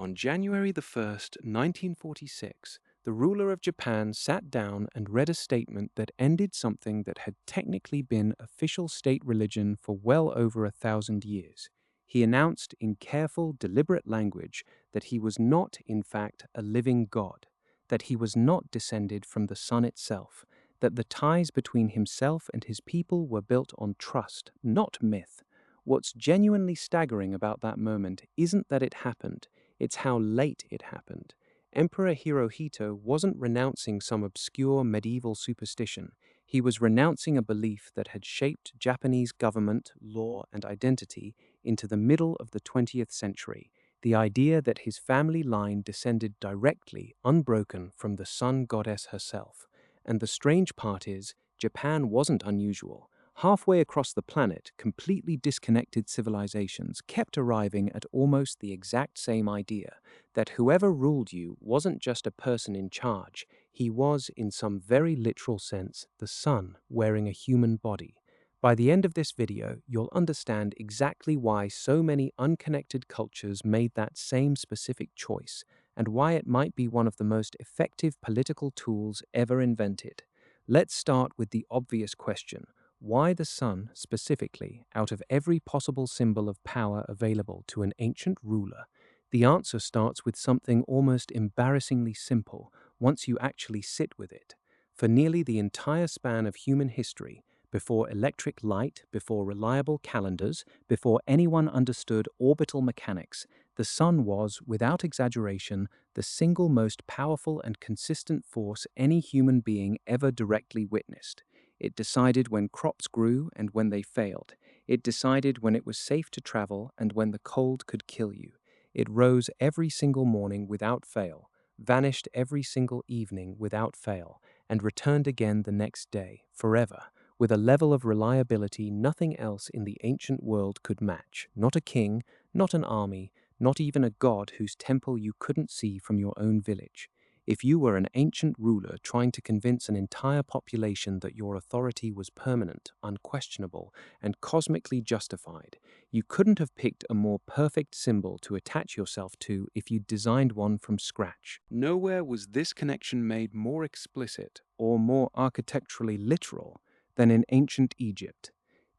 On January the 1st, 1946, the ruler of Japan sat down and read a statement that ended something that had technically been official state religion for well over 1,000 years. He announced in careful, deliberate language that he was not, in fact, a living god, that he was not descended from the sun itself, that the ties between himself and his people were built on trust, not myth. What's genuinely staggering about that moment isn't that it happened, it's how late it happened. Emperor Hirohito wasn't renouncing some obscure medieval superstition. He was renouncing a belief that had shaped Japanese government, law, and identity into the middle of the 20th century. The idea that his family line descended directly, unbroken, from the sun goddess herself. And the strange part is, Japan wasn't unusual. Halfway across the planet, completely disconnected civilizations kept arriving at almost the exact same idea, that whoever ruled you wasn't just a person in charge, he was, in some very literal sense, the sun wearing a human body. By the end of this video, you'll understand exactly why so many unconnected cultures made that same specific choice, and why it might be one of the most effective political tools ever invented. Let's start with the obvious question. Why the sun, specifically, out of every possible symbol of power available to an ancient ruler? The answer starts with something almost embarrassingly simple once you actually sit with it. For nearly the entire span of human history, before electric light, before reliable calendars, before anyone understood orbital mechanics, the sun was, without exaggeration, the single most powerful and consistent force any human being ever directly witnessed. It decided when crops grew and when they failed. It decided when it was safe to travel and when the cold could kill you. It rose every single morning without fail, vanished every single evening without fail, and returned again the next day, forever, with a level of reliability nothing else in the ancient world could match. Not a king, not an army, not even a god whose temple you couldn't see from your own village. If you were an ancient ruler trying to convince an entire population that your authority was permanent, unquestionable, and cosmically justified, you couldn't have picked a more perfect symbol to attach yourself to if you'd designed one from scratch. Nowhere was this connection made more explicit or more architecturally literal than in ancient Egypt.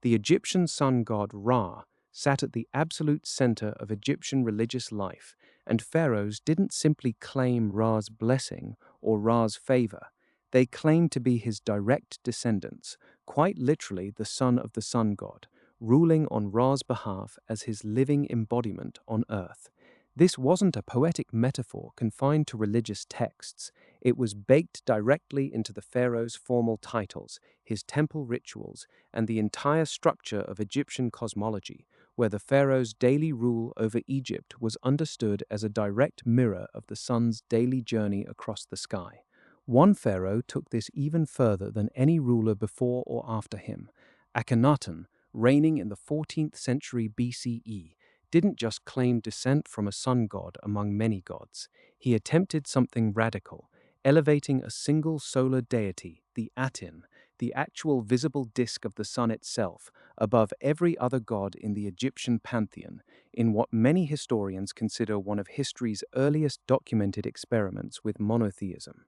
The Egyptian sun god Ra sat at the absolute center of Egyptian religious life, and pharaohs didn't simply claim Ra's blessing or Ra's favor. They claimed to be his direct descendants, quite literally the son of the sun god, ruling on Ra's behalf as his living embodiment on earth. This wasn't a poetic metaphor confined to religious texts. It was baked directly into the pharaoh's formal titles, his temple rituals, and the entire structure of Egyptian cosmology, where the pharaoh's daily rule over Egypt was understood as a direct mirror of the sun's daily journey across the sky. One pharaoh took this even further than any ruler before or after him. Akhenaten, reigning in the 14th century BCE, didn't just claim descent from a sun god among many gods. He attempted something radical, elevating a single solar deity, the Aten, the actual visible disk of the sun itself, above every other god in the Egyptian pantheon, in what many historians consider one of history's earliest documented experiments with monotheism.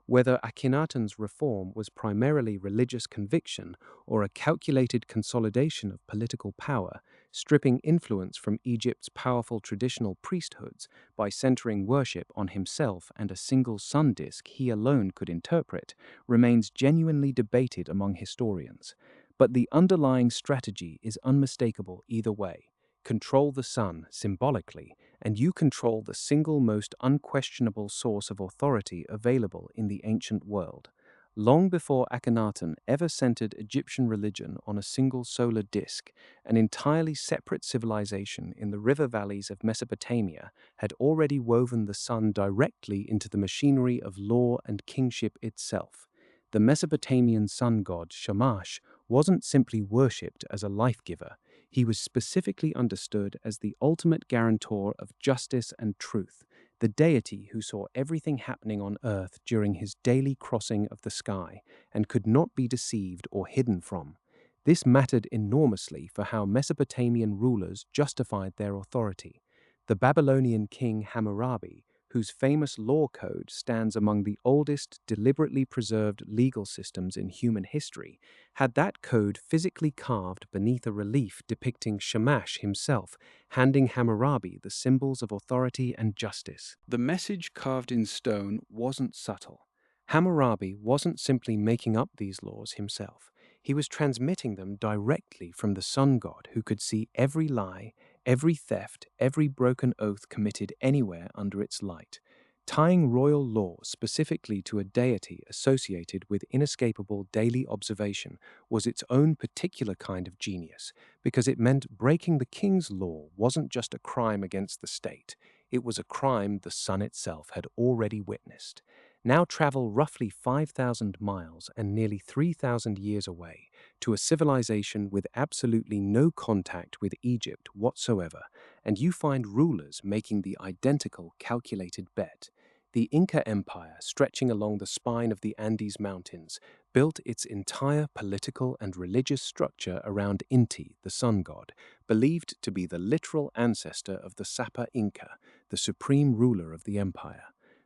Whether Akhenaten's reform was primarily religious conviction or a calculated consolidation of political power, stripping influence from Egypt's powerful traditional priesthoods by centering worship on himself and a single sun disk he alone could interpret, remains genuinely debated among historians. But the underlying strategy is unmistakable either way. Control the sun, symbolically, and you control the single most unquestionable source of authority available in the ancient world. Long before Akhenaten ever centered Egyptian religion on a single solar disk, an entirely separate civilization in the river valleys of Mesopotamia had already woven the sun directly into the machinery of law and kingship itself. The Mesopotamian sun god Shamash wasn't simply worshipped as a life-giver. He was specifically understood as the ultimate guarantor of justice and truth, the deity who saw everything happening on earth during his daily crossing of the sky and could not be deceived or hidden from. This mattered enormously for how Mesopotamian rulers justified their authority. The Babylonian king Hammurabi, whose famous law code stands among the oldest deliberately preserved legal systems in human history, had that code physically carved beneath a relief depicting Shamash himself, handing Hammurabi the symbols of authority and justice. The message carved in stone wasn't subtle. Hammurabi wasn't simply making up these laws himself. He was transmitting them directly from the sun god who could see every lie, every theft, every broken oath committed anywhere under its light. Tying royal law specifically to a deity associated with inescapable daily observation was its own particular kind of genius, because it meant breaking the king's law wasn't just a crime against the state, it was a crime the sun itself had already witnessed. Now travel roughly 5,000 miles and nearly 3,000 years away to a civilization with absolutely no contact with Egypt whatsoever, and you find rulers making the identical calculated bet. The Inca Empire, stretching along the spine of the Andes Mountains, built its entire political and religious structure around Inti, the sun god, believed to be the literal ancestor of the Sapa Inca, the supreme ruler of the empire.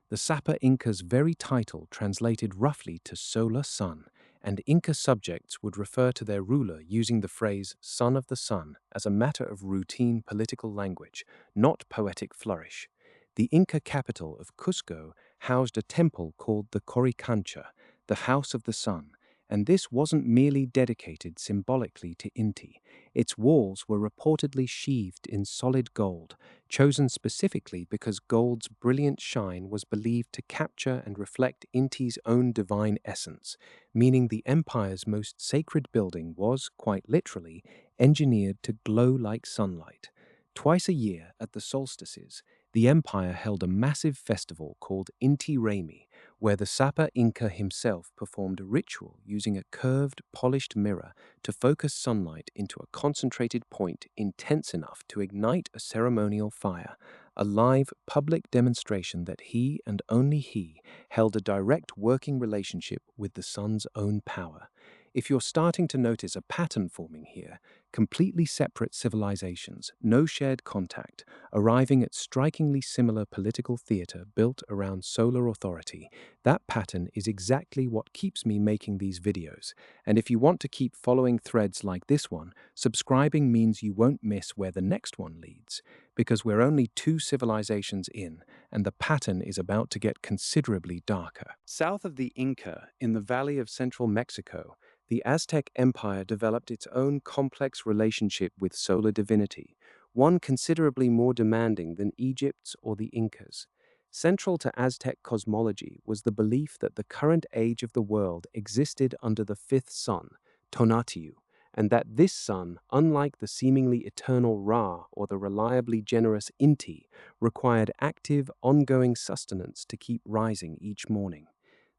The Sapa Inca's very title translated roughly to solar sun, and Inca subjects would refer to their ruler using the phrase son of the sun as a matter of routine political language, not poetic flourish. The Inca capital of Cusco housed a temple called the Coricancha, the House of the Sun, and this wasn't merely dedicated symbolically to Inti. Its walls were reportedly sheathed in solid gold, chosen specifically because gold's brilliant shine was believed to capture and reflect Inti's own divine essence, meaning the empire's most sacred building was, quite literally, engineered to glow like sunlight. Twice a year, at the solstices, the empire held a massive festival called Inti Raymi, where the Sapa Inca himself performed a ritual using a curved, polished mirror to focus sunlight into a concentrated point intense enough to ignite a ceremonial fire, a live, public demonstration that he and only he held a direct working relationship with the sun's own power. If you're starting to notice a pattern forming here, completely separate civilizations, no shared contact, arriving at strikingly similar political theater built around solar authority, that pattern is exactly what keeps me making these videos. And if you want to keep following threads like this one, subscribing means you won't miss where the next one leads, because we're only 2 civilizations in, and the pattern is about to get considerably darker. South of the Inca, in the valley of central Mexico, the Aztec Empire developed its own complex relationship with solar divinity, one considerably more demanding than Egypt's or the Incas. Central to Aztec cosmology was the belief that the current age of the world existed under the fifth sun, Tonatiuh, and that this sun, unlike the seemingly eternal Ra or the reliably generous Inti, required active, ongoing sustenance to keep rising each morning.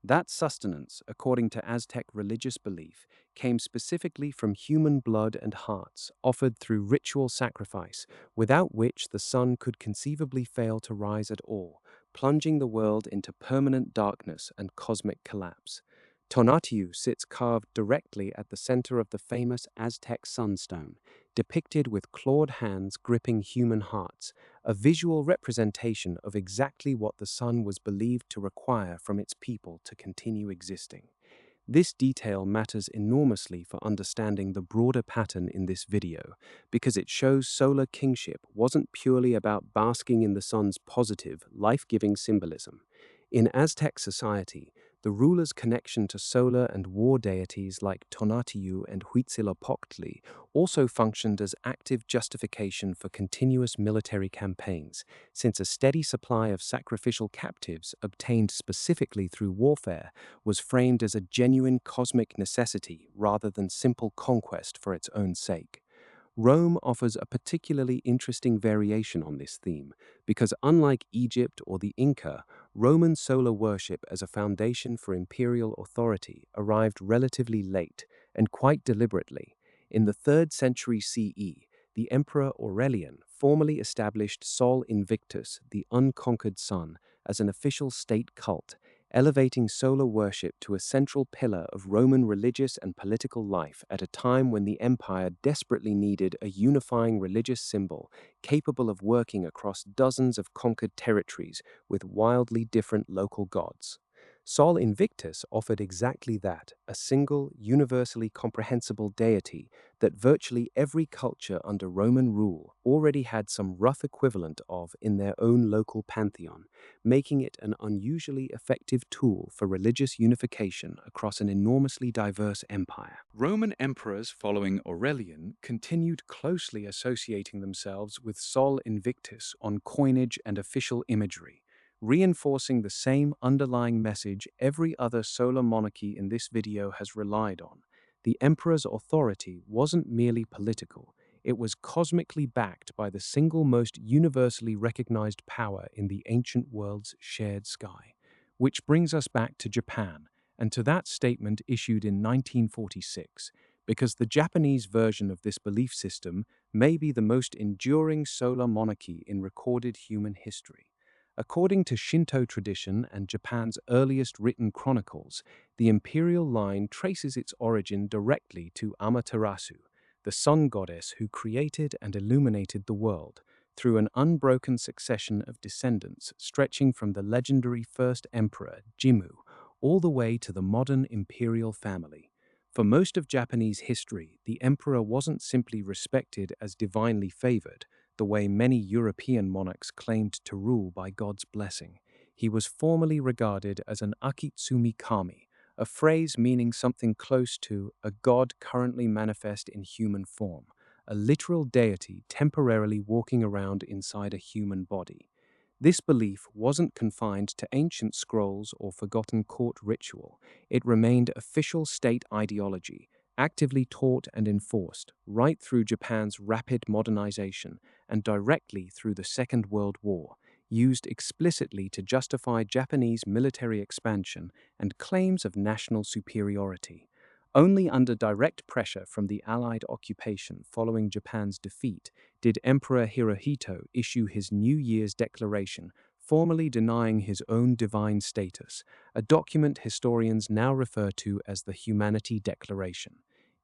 That sustenance, according to Aztec religious belief, came specifically from human blood and hearts, offered through ritual sacrifice, without which the sun could conceivably fail to rise at all, plunging the world into permanent darkness and cosmic collapse. Tonatiuh sits carved directly at the center of the famous Aztec sunstone, depicted with clawed hands gripping human hearts, a visual representation of exactly what the sun was believed to require from its people to continue existing. This detail matters enormously for understanding the broader pattern in this video, because it shows solar kingship wasn't purely about basking in the sun's positive, life-giving symbolism. In Aztec society, the ruler's connection to solar and war deities like Tonatiuh and Huitzilopochtli also functioned as active justification for continuous military campaigns, since a steady supply of sacrificial captives obtained specifically through warfare was framed as a genuine cosmic necessity rather than simple conquest for its own sake. Rome offers a particularly interesting variation on this theme, because unlike Egypt or the Inca, Roman solar worship as a foundation for imperial authority arrived relatively late and quite deliberately. In the 3rd century CE, the Emperor Aurelian formally established Sol Invictus, the unconquered sun, as an official state cult, elevating solar worship to a central pillar of Roman religious and political life at a time when the empire desperately needed a unifying religious symbol capable of working across dozens of conquered territories with wildly different local gods. Sol Invictus offered exactly that, a single, universally comprehensible deity that virtually every culture under Roman rule already had some rough equivalent of in their own local pantheon, making it an unusually effective tool for religious unification across an enormously diverse empire. Roman emperors following Aurelian continued closely associating themselves with Sol Invictus on coinage and official imagery, reinforcing the same underlying message every other solar monarchy in this video has relied on. The emperor's authority wasn't merely political, it was cosmically backed by the single most universally recognized power in the ancient world's shared sky. Which brings us back to Japan, and to that statement issued in 1946, because the Japanese version of this belief system may be the most enduring solar monarchy in recorded human history. According to Shinto tradition and Japan's earliest written chronicles, the imperial line traces its origin directly to Amaterasu, the sun goddess who created and illuminated the world, through an unbroken succession of descendants stretching from the legendary first emperor, Jimmu, all the way to the modern imperial family. For most of Japanese history, the emperor wasn't simply respected as divinely favored, the way many European monarchs claimed to rule by God's blessing. He was formally regarded as an akitsumi kami, a phrase meaning something close to a god currently manifest in human form, a literal deity temporarily walking around inside a human body. This belief wasn't confined to ancient scrolls or forgotten court ritual. It remained official state ideology, actively taught and enforced right through Japan's rapid modernization and directly through the Second World War, used explicitly to justify Japanese military expansion and claims of national superiority. Only under direct pressure from the Allied occupation following Japan's defeat did Emperor Hirohito issue his New Year's declaration, formally denying his own divine status, a document historians now refer to as the Humanity Declaration.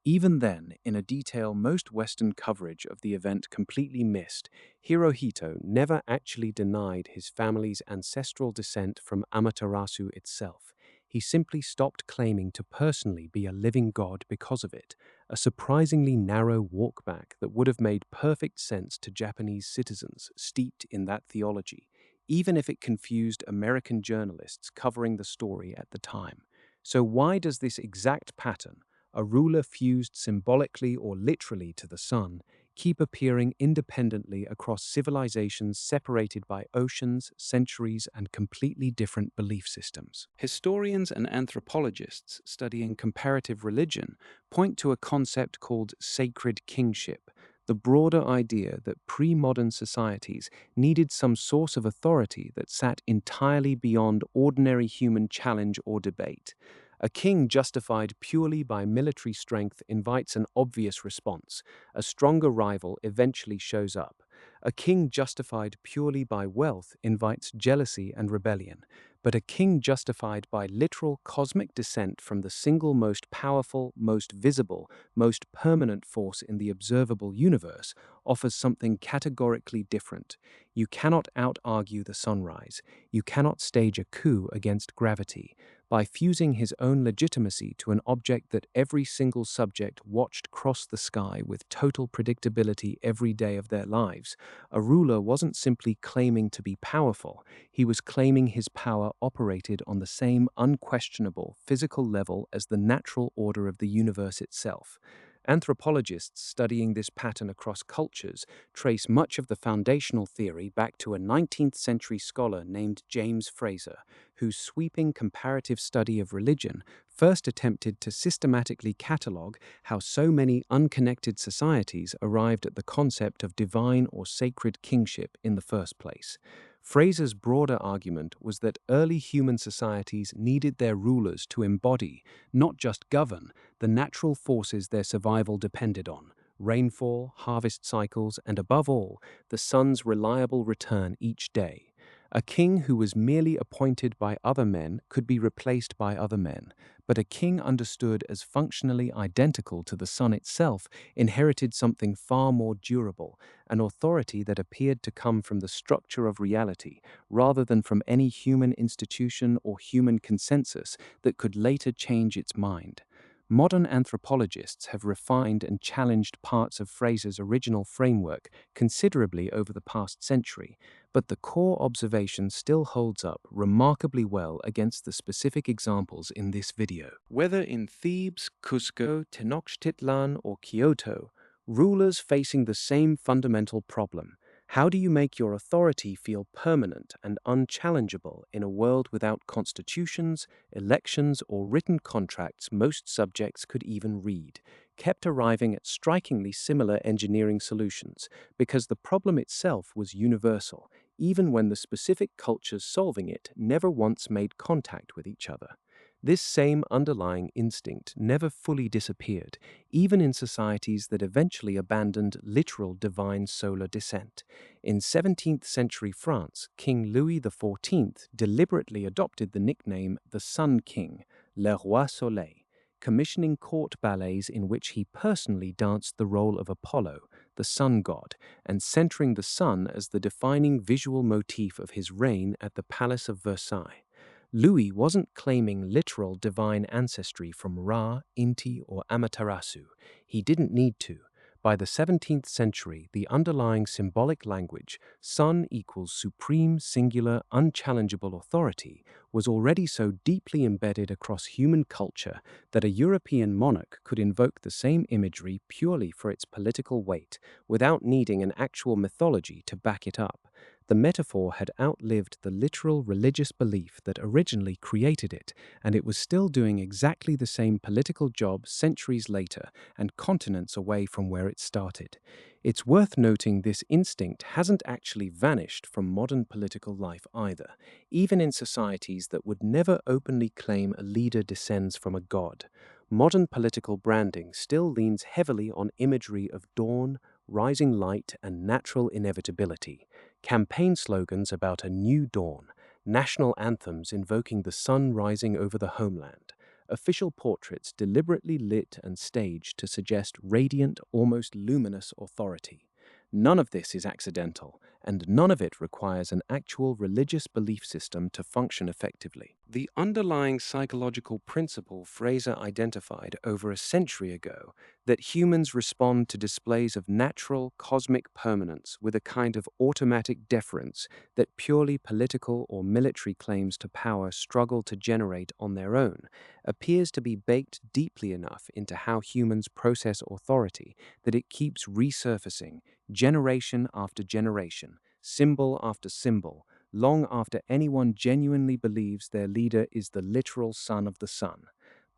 Even then, in a detail most Western coverage of the event completely missed, Hirohito never actually denied his family's ancestral descent from Amaterasu itself. He simply stopped claiming to personally be a living god because of it, a surprisingly narrow walkback that would have made perfect sense to Japanese citizens steeped in that theology, even if it confused American journalists covering the story at the time. So why does this exact pattern, a ruler fused symbolically or literally to the sun, keep appearing independently across civilizations separated by oceans, centuries, and completely different belief systems? Historians and anthropologists studying comparative religion point to a concept called sacred kingship, the broader idea that pre-modern societies needed some source of authority that sat entirely beyond ordinary human challenge or debate. A king justified purely by military strength invites an obvious response. A stronger rival eventually shows up. A king justified purely by wealth invites jealousy and rebellion. But a king justified by literal cosmic descent from the single most powerful, most visible, most permanent force in the observable universe offers something categorically different. You cannot out-argue the sunrise. You cannot stage a coup against gravity. By fusing his own legitimacy to an object that every single subject watched cross the sky with total predictability every day of their lives, a ruler wasn't simply claiming to be powerful, he was claiming his power operated on the same unquestionable physical level as the natural order of the universe itself. Anthropologists studying this pattern across cultures trace much of the foundational theory back to a 19th century scholar named James Frazer, whose sweeping comparative study of religion first attempted to systematically catalogue how so many unconnected societies arrived at the concept of divine or sacred kingship in the first place. Fraser's broader argument was that early human societies needed their rulers to embody, not just govern, the natural forces their survival depended on: rainfall, harvest cycles, and above all, the sun's reliable return each day. A king who was merely appointed by other men could be replaced by other men, but a king understood as functionally identical to the sun itself inherited something far more durable, an authority that appeared to come from the structure of reality rather than from any human institution or human consensus that could later change its mind. Modern anthropologists have refined and challenged parts of Fraser's original framework considerably over the past century, but the core observation still holds up remarkably well against the specific examples in this video. Whether in Thebes, Cusco, Tenochtitlan, or Kyoto, rulers facing the same fundamental problem: how do you make your authority feel permanent and unchallengeable in a world without constitutions, elections, or written contracts most subjects could even read? Kept arriving at strikingly similar engineering solutions because the problem itself was universal, even when the specific cultures solving it never once made contact with each other. This same underlying instinct never fully disappeared, even in societies that eventually abandoned literal divine solar descent. In 17th century France, King Louis XIV deliberately adopted the nickname the Sun King, Le Roi Soleil, commissioning court ballets in which he personally danced the role of Apollo, the sun god, and centering the sun as the defining visual motif of his reign at the Palace of Versailles. Louis wasn't claiming literal divine ancestry from Ra, Inti, or Amaterasu. He didn't need to. By the 17th century, the underlying symbolic language, sun equals supreme, singular, unchallengeable authority, was already so deeply embedded across human culture that a European monarch could invoke the same imagery purely for its political weight, without needing an actual mythology to back it up. The metaphor had outlived the literal religious belief that originally created it, and it was still doing exactly the same political job centuries later and continents away from where it started. It's worth noting this instinct hasn't actually vanished from modern political life either, even in societies that would never openly claim a leader descends from a god. Modern political branding still leans heavily on imagery of dawn, rising light, and natural inevitability. Campaign slogans about a new dawn, national anthems invoking the sun rising over the homeland, official portraits deliberately lit and staged to suggest radiant, almost luminous authority. None of this is accidental, and none of it requires an actual religious belief system to function effectively. The underlying psychological principle Fraser identified over a century ago, that humans respond to displays of natural, cosmic permanence with a kind of automatic deference that purely political or military claims to power struggle to generate on their own, appears to be baked deeply enough into how humans process authority that it keeps resurfacing, generation after generation, symbol after symbol, long after anyone genuinely believes their leader is the literal son of the sun.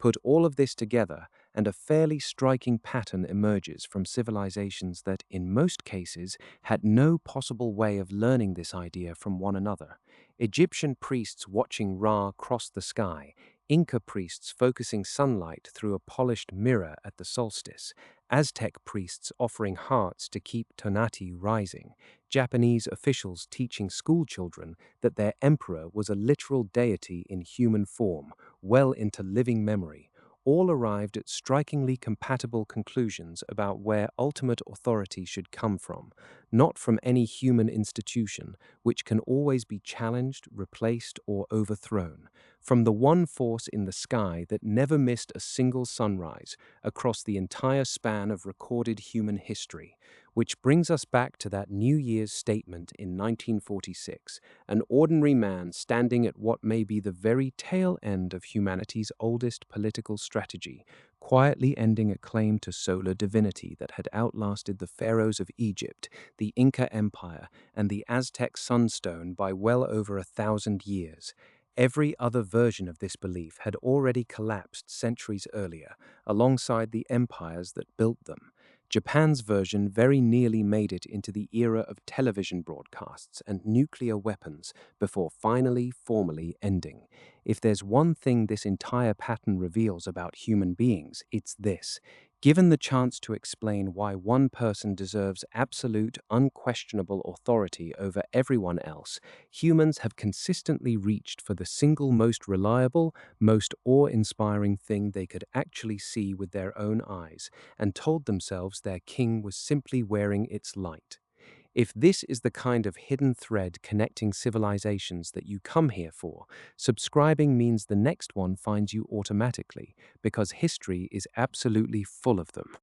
Put all of this together, and a fairly striking pattern emerges from civilizations that, in most cases, had no possible way of learning this idea from one another. Egyptian priests watching Ra cross the sky, Inca priests focusing sunlight through a polished mirror at the solstice, Aztec priests offering hearts to keep Tonati rising, Japanese officials teaching schoolchildren that their emperor was a literal deity in human form, well into living memory, all arrived at strikingly compatible conclusions about where ultimate authority should come from, not from any human institution, which can always be challenged, replaced, or overthrown, from the one force in the sky that never missed a single sunrise across the entire span of recorded human history. Which brings us back to that New Year's statement in 1946, an ordinary man standing at what may be the very tail end of humanity's oldest political strategy, quietly ending a claim to solar divinity that had outlasted the pharaohs of Egypt, the Inca Empire, and the Aztec sunstone by well over 1,000 years. Every other version of this belief had already collapsed centuries earlier, alongside the empires that built them. Japan's version very nearly made it into the era of television broadcasts and nuclear weapons before finally, formally ending. If there's one thing this entire pattern reveals about human beings, it's this. Given the chance to explain why one person deserves absolute, unquestionable authority over everyone else, humans have consistently reached for the single most reliable, most awe-inspiring thing they could actually see with their own eyes, and told themselves their king was simply wearing its light. If this is the kind of hidden thread connecting civilizations that you come here for, subscribing means the next one finds you automatically, because history is absolutely full of them.